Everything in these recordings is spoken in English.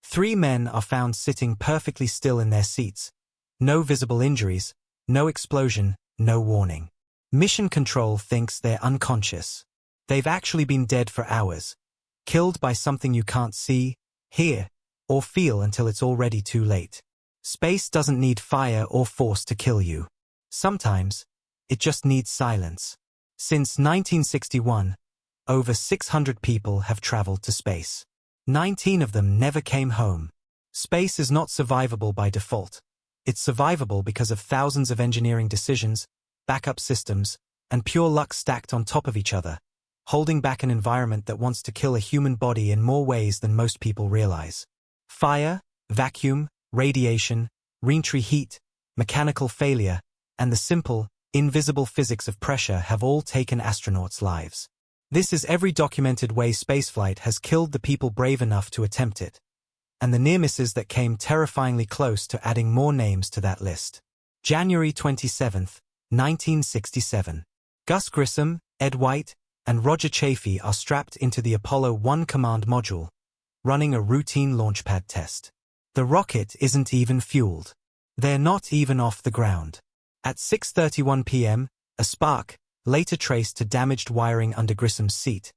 3 men are found sitting perfectly still in their seats. No visible injuries, no explosion, no warning. Mission Control thinks they're unconscious. They've actually been dead for hours, killed by something you can't see, hear, or feel until it's already too late. Space doesn't need fire or force to kill you. Sometimes, it just needs silence. Since 1961, over 600 people have traveled to space. 19 of them never came home. Space is not survivable by default. It's survivable because of thousands of engineering decisions, backup systems, and pure luck stacked on top of each other, holding back an environment that wants to kill a human body in more ways than most people realize. Fire, vacuum, radiation, reentry heat, mechanical failure, and the simple, invisible physics of pressure have all taken astronauts' lives. This is every documented way spaceflight has killed the people brave enough to attempt it, and the near misses that came terrifyingly close to adding more names to that list. January 27, 1967. Gus Grissom, Ed White, and Roger Chaffee are strapped into the Apollo 1 command module, running a routine launchpad test. The rocket isn't even fueled. They're not even off the ground. At 6:31 p.m., a spark, later traced to damaged wiring under Grissom's seat,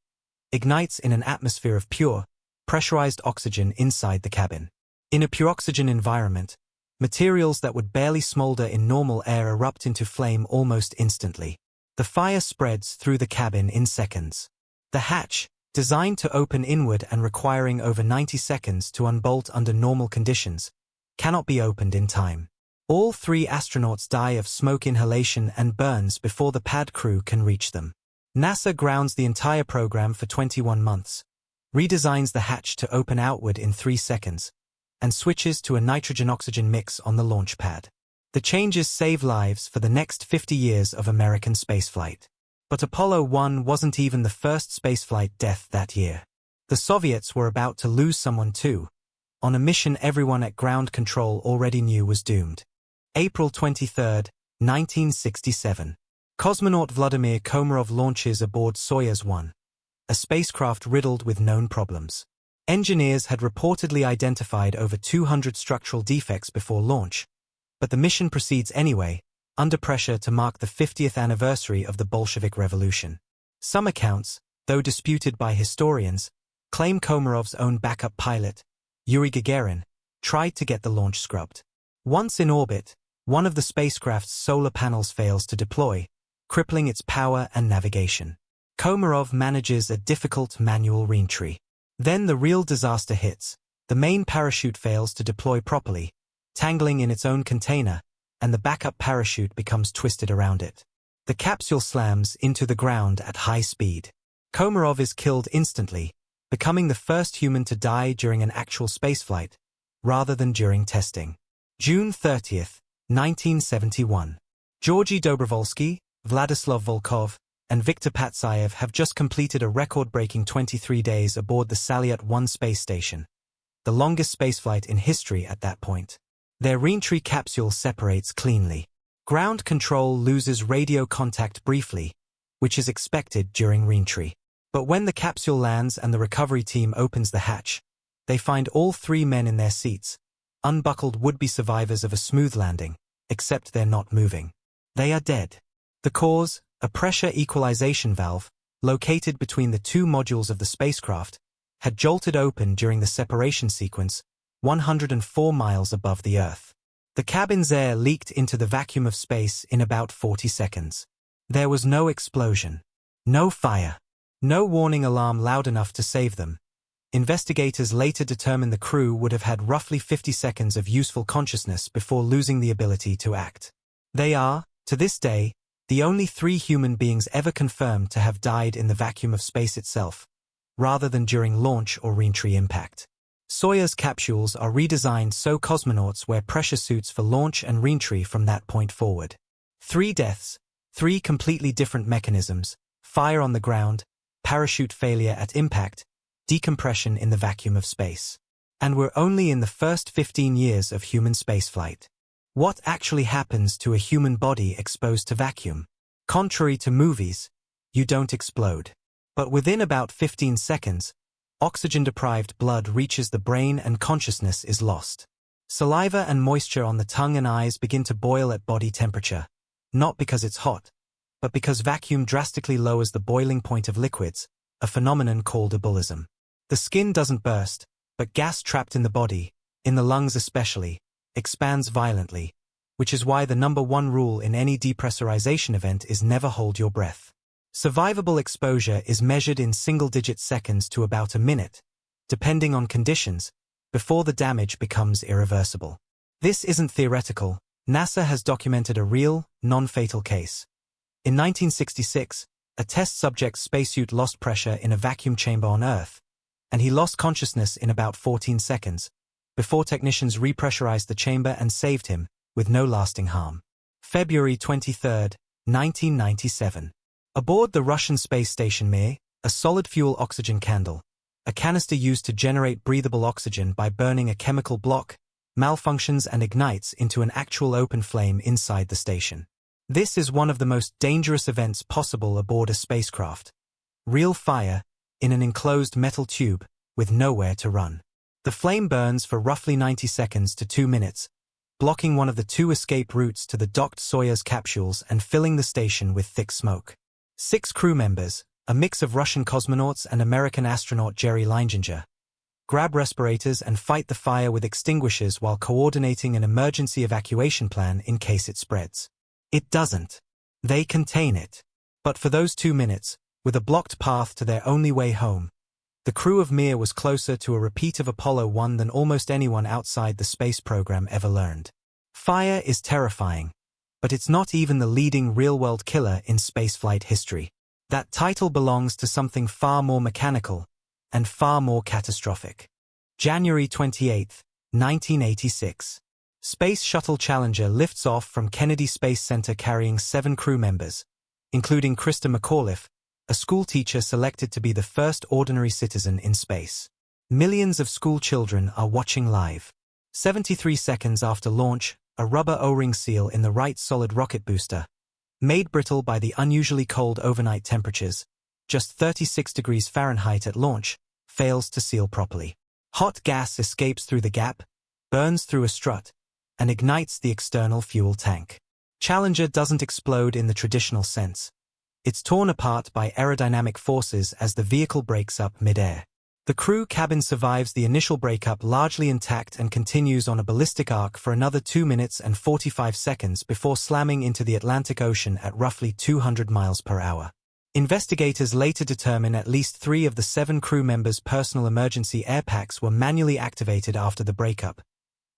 ignites in an atmosphere of pure, pressurized oxygen inside the cabin. In a pure oxygen environment, materials that would barely smolder in normal air erupt into flame almost instantly. The fire spreads through the cabin in seconds. The hatch, designed to open inward and requiring over 90 seconds to unbolt under normal conditions, cannot be opened in time. All 3 astronauts die of smoke inhalation and burns before the pad crew can reach them. NASA grounds the entire program for 21 months, redesigns the hatch to open outward in 3 seconds, and switches to a nitrogen-oxygen mix on the launch pad. The changes save lives for the next 50 years of American spaceflight. But Apollo 1 wasn't even the first spaceflight death that year. The Soviets were about to lose someone too, on a mission everyone at ground control already knew was doomed. April 23, 1967. Cosmonaut Vladimir Komarov launches aboard Soyuz 1, a spacecraft riddled with known problems. Engineers had reportedly identified over 200 structural defects before launch, but the mission proceeds anyway, under pressure to mark the 50th anniversary of the Bolshevik Revolution. Some accounts, though disputed by historians, claim Komarov's own backup pilot, Yuri Gagarin, tried to get the launch scrubbed. Once in orbit, one of the spacecraft's solar panels fails to deploy, crippling its power and navigation. Komarov manages a difficult manual reentry. Then the real disaster hits. The main parachute fails to deploy properly, tangling in its own container, and the backup parachute becomes twisted around it. The capsule slams into the ground at high speed. Komarov is killed instantly, becoming the first human to die during an actual spaceflight, rather than during testing. June 30, 1971. Georgy Dobrovolsky, Vladislav Volkov, and Viktor Patsayev have just completed a record-breaking 23 days aboard the Salyut 1 space station, the longest spaceflight in history at that point. Their reentry capsule separates cleanly. Ground control loses radio contact briefly, which is expected during reentry. But when the capsule lands and the recovery team opens the hatch, they find all 3 men in their seats, unbuckled would-be survivors of a smooth landing, except they're not moving. They are dead. The cause, a pressure equalization valve, located between the 2 modules of the spacecraft, had jolted open during the separation sequence, 104 miles above the Earth. The cabin's air leaked into the vacuum of space in about 40 seconds. There was no explosion, no fire, no warning alarm loud enough to save them. Investigators later determined the crew would have had roughly 50 seconds of useful consciousness before losing the ability to act. They are, to this day, the only 3 human beings ever confirmed to have died in the vacuum of space itself, rather than during launch or reentry impact. Soyuz capsules are redesigned so cosmonauts wear pressure suits for launch and reentry from that point forward. 3 deaths, 3 completely different mechanisms: fire on the ground, parachute failure at impact, decompression in the vacuum of space. And we're only in the first 15 years of human spaceflight. What actually happens to a human body exposed to vacuum? Contrary to movies, you don't explode. But within about 15 seconds, Oxygen-deprived blood reaches the brain and consciousness is lost. Saliva and moisture on the tongue and eyes begin to boil at body temperature, not because it's hot, but because vacuum drastically lowers the boiling point of liquids, a phenomenon called ebullition. The skin doesn't burst, but gas trapped in the body, in the lungs especially, expands violently, which is why the #1 rule in any depressurization event is never hold your breath. Survivable exposure is measured in single-digit seconds to about a minute, depending on conditions, before the damage becomes irreversible. This isn't theoretical. NASA has documented a real, non-fatal case. In 1966, a test subject's spacesuit lost pressure in a vacuum chamber on Earth, and he lost consciousness in about 14 seconds, before technicians repressurized the chamber and saved him, with no lasting harm. February 23, 1997. Aboard the Russian space station Mir, a solid-fuel oxygen candle, a canister used to generate breathable oxygen by burning a chemical block, malfunctions and ignites into an actual open flame inside the station. This is one of the most dangerous events possible aboard a spacecraft. Real fire, in an enclosed metal tube, with nowhere to run. The flame burns for roughly 90 seconds to 2 minutes, blocking one of the 2 escape routes to the docked Soyuz capsules and filling the station with thick smoke. 6 crew members, a mix of Russian cosmonauts and American astronaut Jerry Leininger, grab respirators and fight the fire with extinguishers while coordinating an emergency evacuation plan in case it spreads. It doesn't. They contain it. But for those 2 minutes, with a blocked path to their only way home, the crew of Mir was closer to a repeat of Apollo 1 than almost anyone outside the space program ever learned. Fire is terrifying, but it's not even the leading real-world killer in spaceflight history. That title belongs to something far more mechanical and far more catastrophic. January 28, 1986. Space Shuttle Challenger lifts off from Kennedy Space Center carrying 7 crew members, including Krista McAuliffe, a schoolteacher selected to be the first ordinary citizen in space. Millions of school children are watching live. 73 seconds after launch, a rubber O-ring seal in the right solid rocket booster, made brittle by the unusually cold overnight temperatures, just 36 degrees Fahrenheit at launch, fails to seal properly. Hot gas escapes through the gap, burns through a strut, and ignites the external fuel tank. Challenger doesn't explode in the traditional sense. It's torn apart by aerodynamic forces as the vehicle breaks up mid-air. The crew cabin survives the initial breakup largely intact and continues on a ballistic arc for another 2 minutes and 45 seconds before slamming into the Atlantic Ocean at roughly 200 miles per hour. Investigators later determine at least 3 of the 7 crew members' personal emergency air packs were manually activated after the breakup,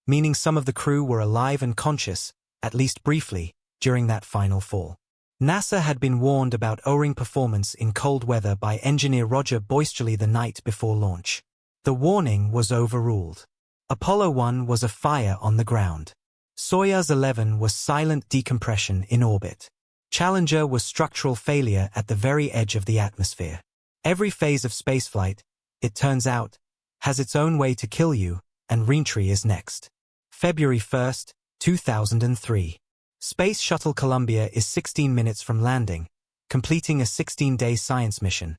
meaning some of the crew were alive and conscious, at least briefly, during that final fall. NASA had been warned about O-ring performance in cold weather by engineer Roger Boisterly the night before launch. The warning was overruled. Apollo 1 was a fire on the ground. Soyuz 11 was silent decompression in orbit. Challenger was structural failure at the very edge of the atmosphere. Every phase of spaceflight, it turns out, has its own way to kill you, and reentry is next. February 1, 2003. Space Shuttle Columbia is 16 minutes from landing, completing a 16-day science mission,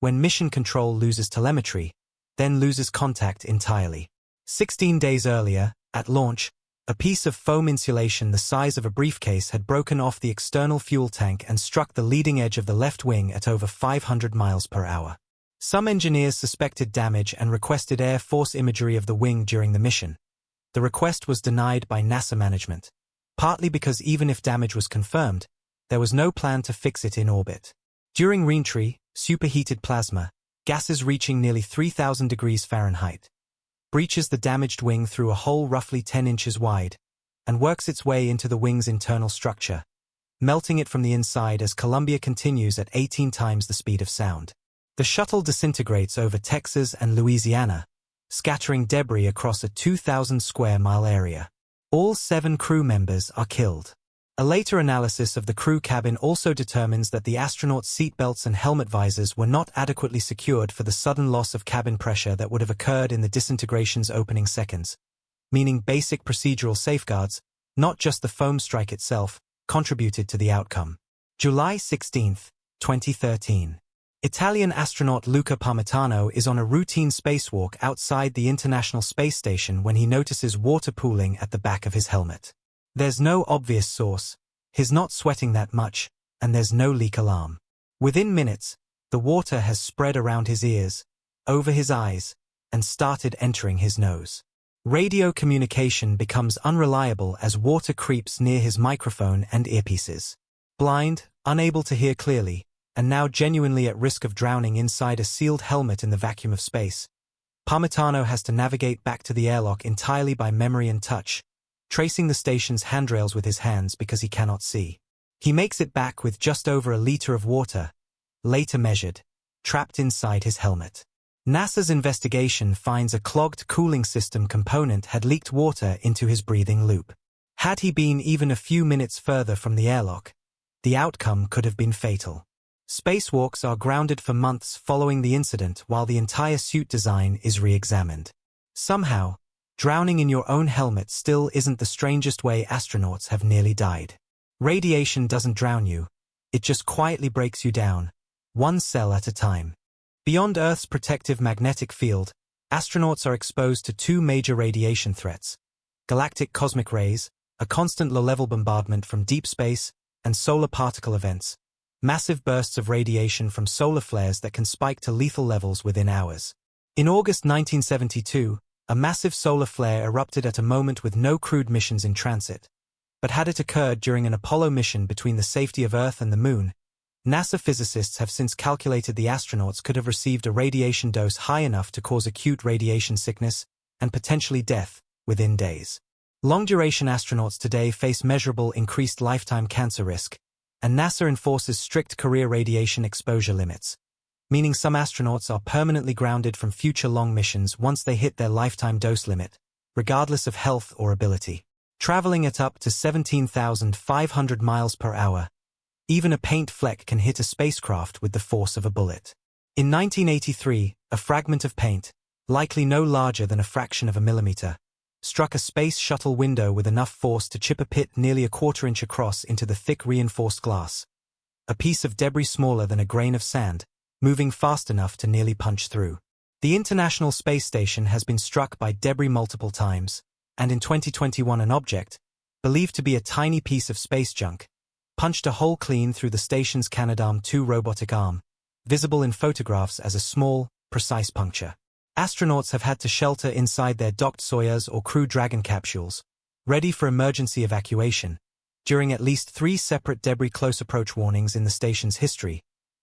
when Mission Control loses telemetry, then loses contact entirely. 16 days earlier, at launch, a piece of foam insulation the size of a briefcase had broken off the external fuel tank and struck the leading edge of the left wing at over 500 miles per hour. Some engineers suspected damage and requested Air Force imagery of the wing during the mission. The request was denied by NASA management, partly because even if damage was confirmed, there was no plan to fix it in orbit. During reentry, superheated plasma, gases reaching nearly 3,000 degrees Fahrenheit, breaches the damaged wing through a hole roughly 10 inches wide, and works its way into the wing's internal structure, melting it from the inside as Columbia continues at 18 times the speed of sound. The shuttle disintegrates over Texas and Louisiana, scattering debris across a 2,000 square mile area. All 7 crew members are killed. A later analysis of the crew cabin also determines that the astronauts' seatbelts and helmet visors were not adequately secured for the sudden loss of cabin pressure that would have occurred in the disintegration's opening seconds, meaning basic procedural safeguards, not just the foam strike itself, contributed to the outcome. July 16, 2013. Italian astronaut Luca Parmitano is on a routine spacewalk outside the International Space Station when he notices water pooling at the back of his helmet. There's no obvious source, he's not sweating that much, and there's no leak alarm. Within minutes, the water has spread around his ears, over his eyes, and started entering his nose. Radio communication becomes unreliable as water creeps near his microphone and earpieces. Blind, unable to hear clearly, and now genuinely at risk of drowning inside a sealed helmet in the vacuum of space, Parmitano has to navigate back to the airlock entirely by memory and touch, tracing the station's handrails with his hands because he cannot see. He makes it back with just over a liter of water, later measured, trapped inside his helmet. NASA's investigation finds a clogged cooling system component had leaked water into his breathing loop. Had he been even a few minutes further from the airlock, the outcome could have been fatal. Spacewalks are grounded for months following the incident while the entire suit design is re-examined. Somehow, drowning in your own helmet still isn't the strangest way astronauts have nearly died. Radiation doesn't drown you, it just quietly breaks you down, one cell at a time. Beyond Earth's protective magnetic field, astronauts are exposed to two major radiation threats: galactic cosmic rays, a constant low-level bombardment from deep space, and solar particle events, massive bursts of radiation from solar flares that can spike to lethal levels within hours. In August 1972, a massive solar flare erupted at a moment with no crewed missions in transit. But had it occurred during an Apollo mission between the safety of Earth and the Moon, NASA physicists have since calculated the astronauts could have received a radiation dose high enough to cause acute radiation sickness and potentially death within days. Long-duration astronauts today face measurable increased lifetime cancer risk, and NASA enforces strict career radiation exposure limits, meaning some astronauts are permanently grounded from future long missions once they hit their lifetime dose limit, regardless of health or ability. Traveling at up to 17,500 miles per hour, even a paint fleck can hit a spacecraft with the force of a bullet. In 1983, a fragment of paint, likely no larger than a fraction of a millimeter, struck a space shuttle window with enough force to chip a pit nearly a quarter-inch across into the thick reinforced glass. A piece of debris smaller than a grain of sand, moving fast enough to nearly punch through. The International Space Station has been struck by debris multiple times, and in 2021 an object, believed to be a tiny piece of space junk, punched a hole clean through the station's Canadarm2 robotic arm, visible in photographs as a small, precise puncture. Astronauts have had to shelter inside their docked Soyuz or Crew Dragon capsules, ready for emergency evacuation, during at least 3 separate debris close approach warnings in the station's history,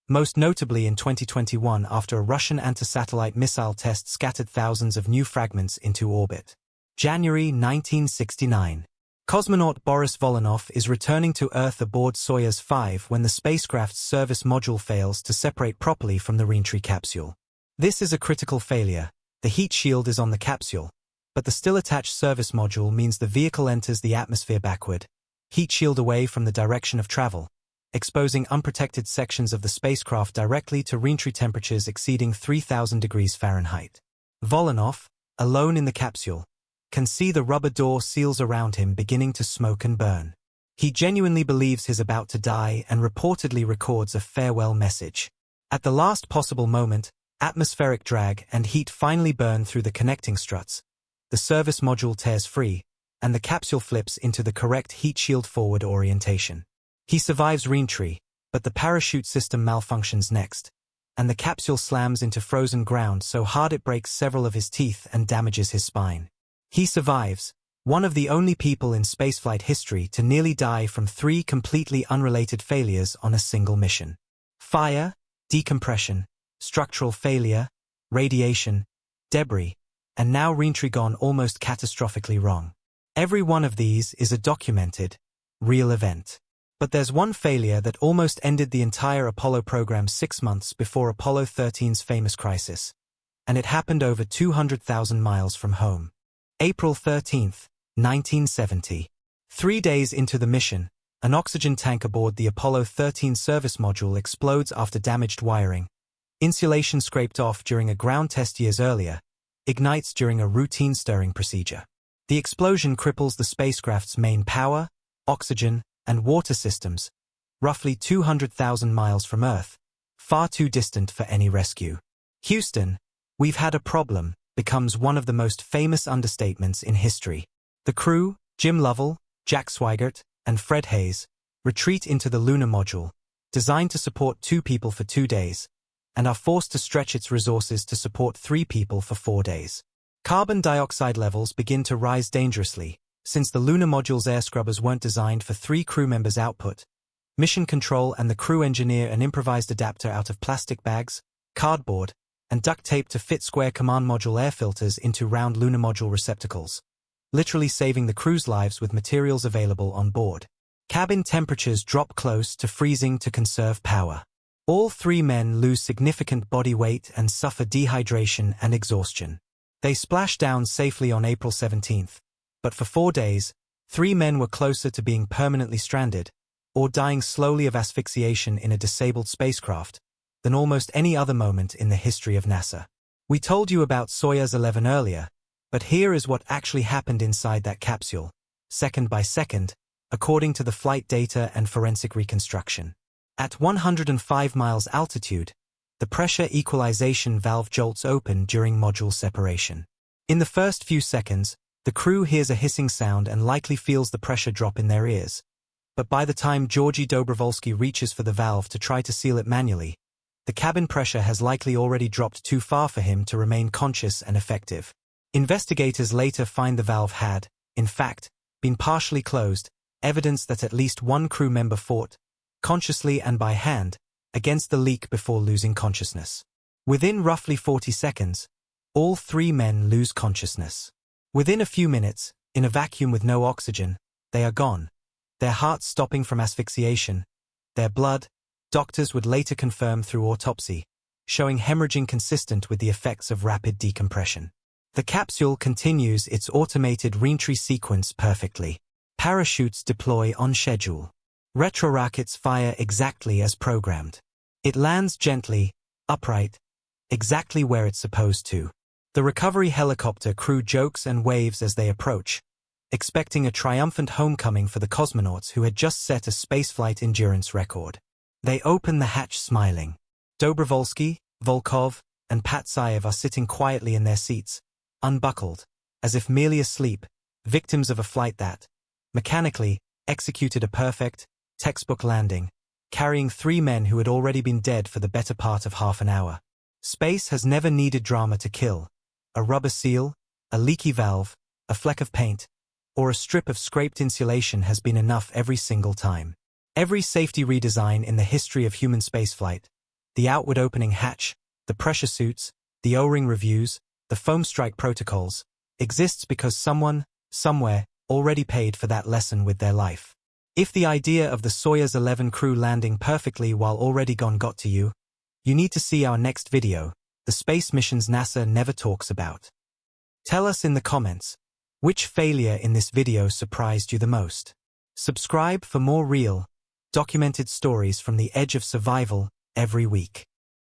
most notably in 2021 after a Russian anti-satellite missile test scattered thousands of new fragments into orbit. January 1969. Cosmonaut Boris Volynov is returning to Earth aboard Soyuz 5 when the spacecraft's service module fails to separate properly from the reentry capsule. This is a critical failure. The heat shield is on the capsule, but the still attached service module means the vehicle enters the atmosphere backward, heat shield away from the direction of travel, exposing unprotected sections of the spacecraft directly to reentry temperatures exceeding 3,000 degrees Fahrenheit. Volynov, alone in the capsule, can see the rubber door seals around him beginning to smoke and burn. He genuinely believes he's about to die and reportedly records a farewell message. At the last possible moment, atmospheric drag and heat finally burn through the connecting struts, the service module tears free, and the capsule flips into the correct heat shield forward orientation. He survives reentry, but the parachute system malfunctions next, and the capsule slams into frozen ground so hard it breaks several of his teeth and damages his spine. He survives, one of the only people in spaceflight history to nearly die from 3 completely unrelated failures on a single mission. Fire, decompression, structural failure, radiation, debris, and now reentry gone almost catastrophically wrong. Every one of these is a documented, real event. But there's one failure that almost ended the entire Apollo program 6 months before Apollo 13's famous crisis, and it happened over 200,000 miles from home. April 13, 1970. 3 days into the mission, an oxygen tank aboard the Apollo 13 service module explodes after damaged wiring. Insulation scraped off during a ground test years earlier, ignites during a routine stirring procedure. The explosion cripples the spacecraft's main power, oxygen, and water systems, roughly 200,000 miles from Earth, far too distant for any rescue. Houston, we've had a problem, becomes one of the most famous understatements in history. The crew, Jim Lovell, Jack Swigert, and Fred Hayes, retreat into the lunar module, designed to support 2 people for 2 days, and are forced to stretch its resources to support 3 people for 4 days. Carbon dioxide levels begin to rise dangerously, since the lunar module's air scrubbers weren't designed for 3 crew members' output. Mission Control and the crew engineer an improvised adapter out of plastic bags, cardboard, and duct tape to fit square command module air filters into round lunar module receptacles, literally saving the crew's lives with materials available on board. Cabin temperatures drop close to freezing to conserve power. All 3 men lose significant body weight and suffer dehydration and exhaustion. They splashed down safely on April 17th, but for 4 days, 3 men were closer to being permanently stranded, or dying slowly of asphyxiation in a disabled spacecraft, than almost any other moment in the history of NASA. We told you about Soyuz 11 earlier, but here is what actually happened inside that capsule, second by second, according to the flight data and forensic reconstruction. At 105 miles altitude, the pressure equalization valve jolts open during module separation. In the first few seconds, the crew hears a hissing sound and likely feels the pressure drop in their ears. But by the time Georgy Dobrovolsky reaches for the valve to try to seal it manually, the cabin pressure has likely already dropped too far for him to remain conscious and effective. Investigators later find the valve had, in fact, been partially closed, evidence that at least 1 crew member fought, consciously and by hand, against the leak before losing consciousness. Within roughly 40 seconds, all 3 men lose consciousness. Within a few minutes, in a vacuum with no oxygen, they are gone, their hearts stopping from asphyxiation, their blood, doctors would later confirm through autopsy, showing hemorrhaging consistent with the effects of rapid decompression. The capsule continues its automated reentry sequence perfectly. Parachutes deploy on schedule. Retrorockets fire exactly as programmed. It lands gently, upright, exactly where it's supposed to. The recovery helicopter crew jokes and waves as they approach, expecting a triumphant homecoming for the cosmonauts who had just set a spaceflight endurance record. They open the hatch smiling. Dobrovolsky, Volkov, and Patsayev are sitting quietly in their seats, unbuckled, as if merely asleep, victims of a flight that, mechanically, executed a perfect, textbook landing, carrying 3 men who had already been dead for the better part of half an hour. Space has never needed drama to kill. A rubber seal, a leaky valve, a fleck of paint, or a strip of scraped insulation has been enough every single time. Every safety redesign in the history of human spaceflight, the outward opening hatch, the pressure suits, the O-ring reviews, the foam strike protocols, exists because someone, somewhere, already paid for that lesson with their life. If the idea of the Soyuz 11 crew landing perfectly while already gone got to you, you need to see our next video, the space missions NASA never talks about. Tell us in the comments, which failure in this video surprised you the most? Subscribe for more real, documented stories from the edge of survival every week.